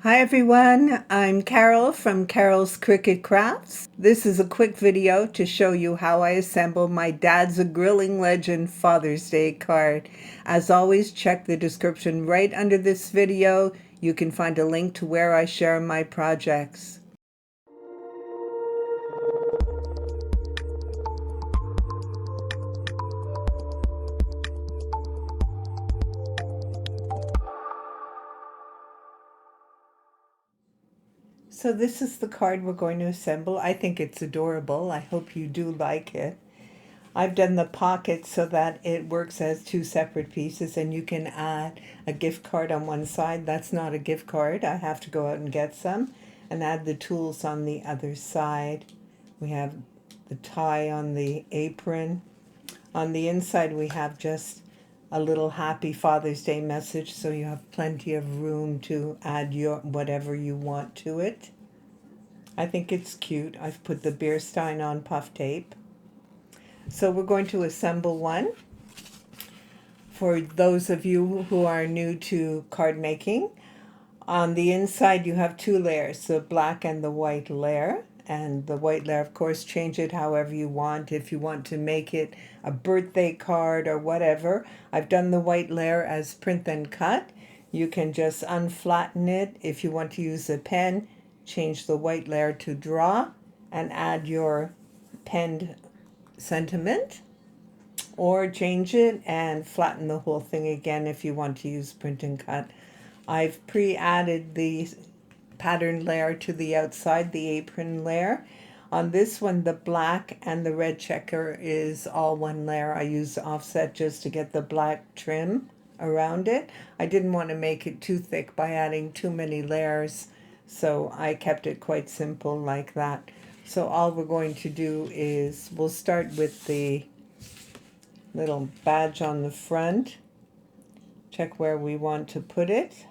Hi everyone, I'm Carol from Carol's Cricut Crafts. This is a quick video to show you how I assemble my Dad's a Grilling Legend Father's Day card. As always, check the description right under this video. You can find a link to where I share my projects. So this is the card we're going to assemble. I think it's adorable. I hope you do like it. I've done the pocket so that it works as two separate pieces, and you can add a gift card on one side. That's not a gift card. I have to go out and get some, and add the tools on the other side. We have the tie on the apron. On the inside we have just a little happy Father's Day message, so you have plenty of room to add your whatever you want to it. I think it's cute. I've put the beer stein on puff tape. So we're going to assemble one. For those of you who are new to card making, on the inside you have two layers, the black and the white layer. And the white layer, of course, change it however you want. If you want to make it a birthday card or whatever, I've done the white layer as print and cut. You can just unflatten it. If you want to use a pen, change the white layer to draw and add your penned sentiment, or change it and flatten the whole thing again if you want to use print and cut. I've pre-added the pattern layer to the outside, the apron layer. On this one, the black and the red checker is all one layer. I use offset just to get the black trim around it. I didn't want to make it too thick by adding too many layers, so I kept it quite simple like that. So all we're going to do is we'll start with the little badge on the front. Check where we want to put it.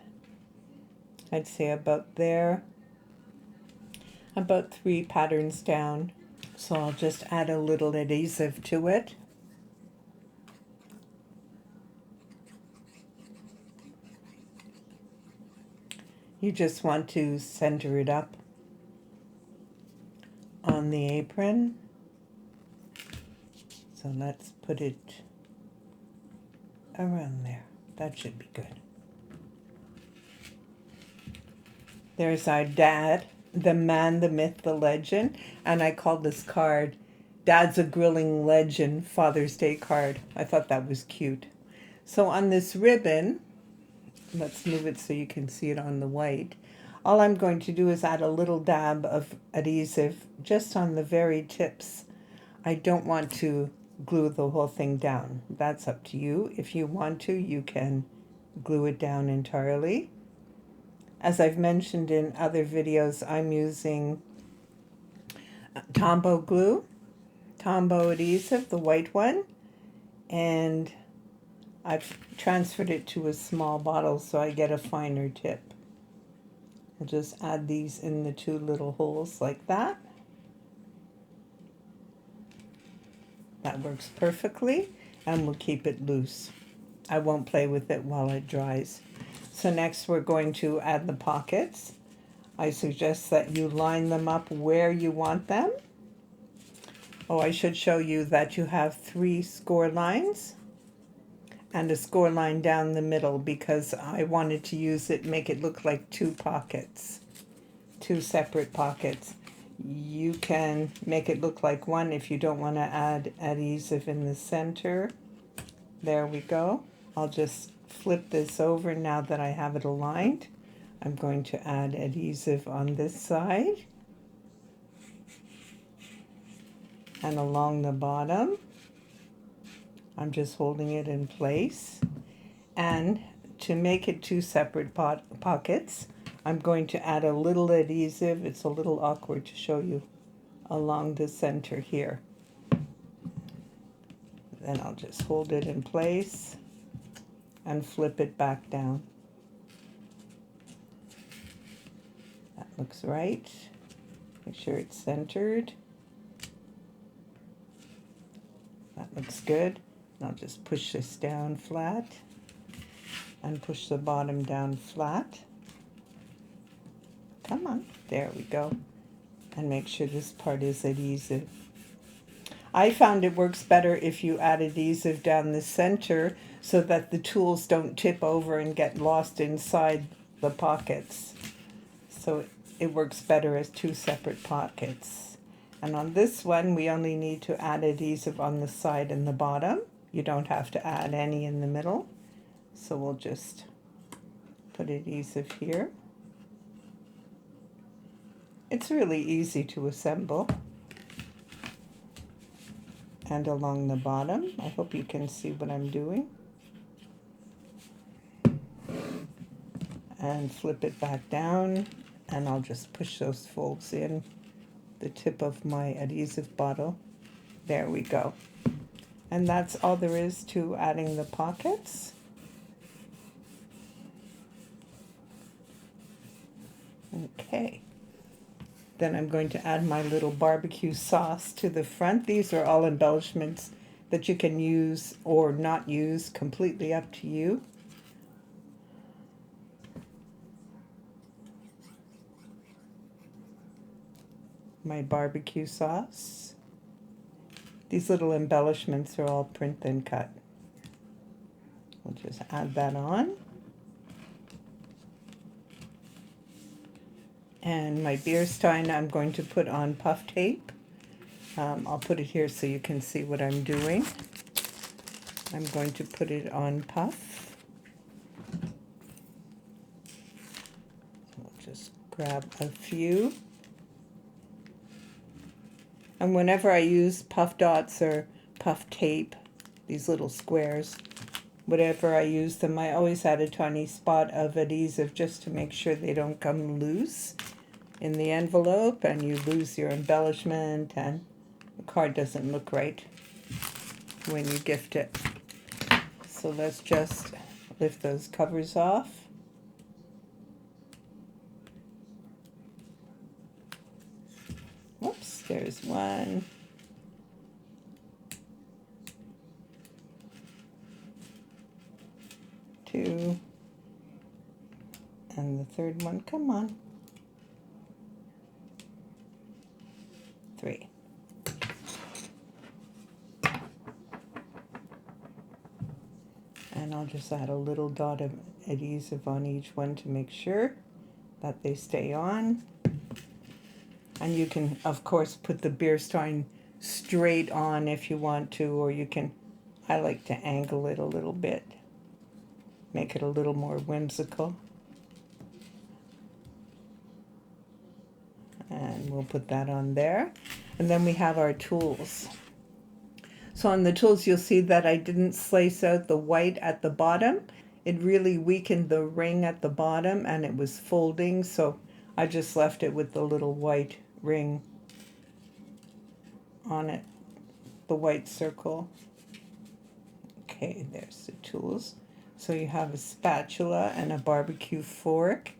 I'd say about there, about 3 patterns down. So I'll just add a little adhesive to it. You just want to center it up on the apron. So let's put it around there. That should be good. There's our dad, the man, the myth, the legend, and I called this card Dad's a Grilling Legend Father's Day card. I thought that was cute. So on this ribbon, let's move it so you can see it on the white. All I'm going to do is add a little dab of adhesive just on the very tips. I don't want to glue the whole thing down. That's up to you. If you want to, you can glue it down entirely. As I've mentioned in other videos, I'm using Tombow glue, Tombow adhesive, the white one, and I've transferred it to a small bottle so I get a finer tip. I'll just add these in the 2 little holes like that. That works perfectly, and we'll keep it loose. I won't play with it while it dries. So next we're going to add the pockets. I suggest that you line them up where you want them. Oh, I should show you that you have 3 score lines and a score line down the middle because I wanted to use it, make it look like 2 pockets, 2 separate pockets. You can make it look like 1 if you don't want to add adhesive in the center. There we go. I'll just flip this over now that I have it aligned. I'm going to add adhesive on this side and along the bottom. I'm just holding it in place. And to make it 2 separate pockets, I'm going to add a little adhesive. It's a little awkward to show you along the center here. Then I'll just hold it in place and flip it back down. That looks right. Make sure it's centered. That looks good. I'll just push this down flat and push the bottom down flat. Come on, there we go. And make sure this part is adhesive. I found it works better if you add adhesive down the center so that the tools don't tip over and get lost inside the pockets. So it works better as two separate pockets. And on this one, we only need to add adhesive on the side and the bottom. You don't have to add any in the middle. So we'll just put adhesive here. It's really easy to assemble. And along the bottom, I hope you can see what I'm doing. And flip it back down, and I'll just push those folds in the tip of my adhesive bottle. There we go. And that's all there is to adding the pockets. Okay. Then I'm going to add my little barbecue sauce to the front. These are all embellishments that you can use or not use, completely up to you. My barbecue sauce. These little embellishments are all print then cut. We'll just add that on. And my beer stein I'm going to put on puff tape. I'll put it here so you can see what I'm doing. I'm going to put it on puff. We'll just grab a few. And whenever I use puff dots or puff tape, these little squares, whatever I use them, I always add a tiny spot of adhesive just to make sure they don't come loose in the envelope and you lose your embellishment and the card doesn't look right when you gift it. So let's just lift those covers off. Whoops, there's one. Two. And the third one, come on. Three. And I'll just add a little dot of adhesive on each one to make sure that they stay on. And you can, of course, put the beer stein straight on if you want to, or you can, I like to angle it a little bit, make it a little more whimsical. And we'll put that on there. And then we have our tools. So on the tools, you'll see that I didn't slice out the white at the bottom. It really weakened the ring at the bottom and it was folding, so I just left it with the little white ring on it, the white circle. Okay, there's the tools. So you have a spatula and a barbecue fork,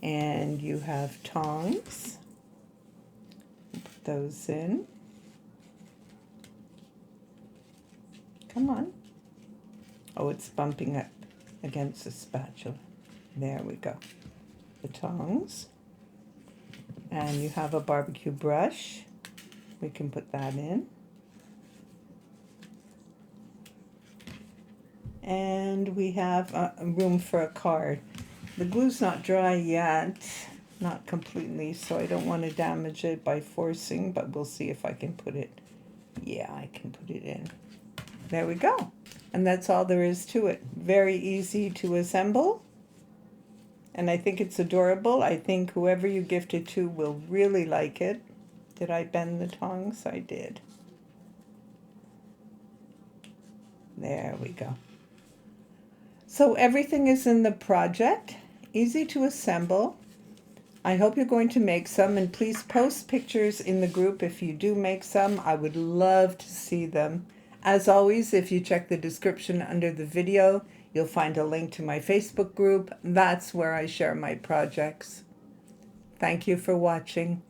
and you have tongs. Put those in. Come on. Oh, it's bumping up against the spatula. There we go. The tongs. And you have a barbecue brush. We can put that in. And we have room for a card. The glue's not dry yet, not completely, so I don't want to damage it by forcing, but we'll see if I can put it. Yeah, I can put it in. There we go. And that's all there is to it. Very easy to assemble. And I think it's adorable. I think whoever you gift it to will really like it. Did I bend the tongs? I did. There we go. So everything is in the project. Easy to assemble. I hope you're going to make some, and please post pictures in the group if you do make some. I would love to see them. As always, if you check the description under the video, you'll find a link to my Facebook group. That's where I share my projects. Thank you for watching.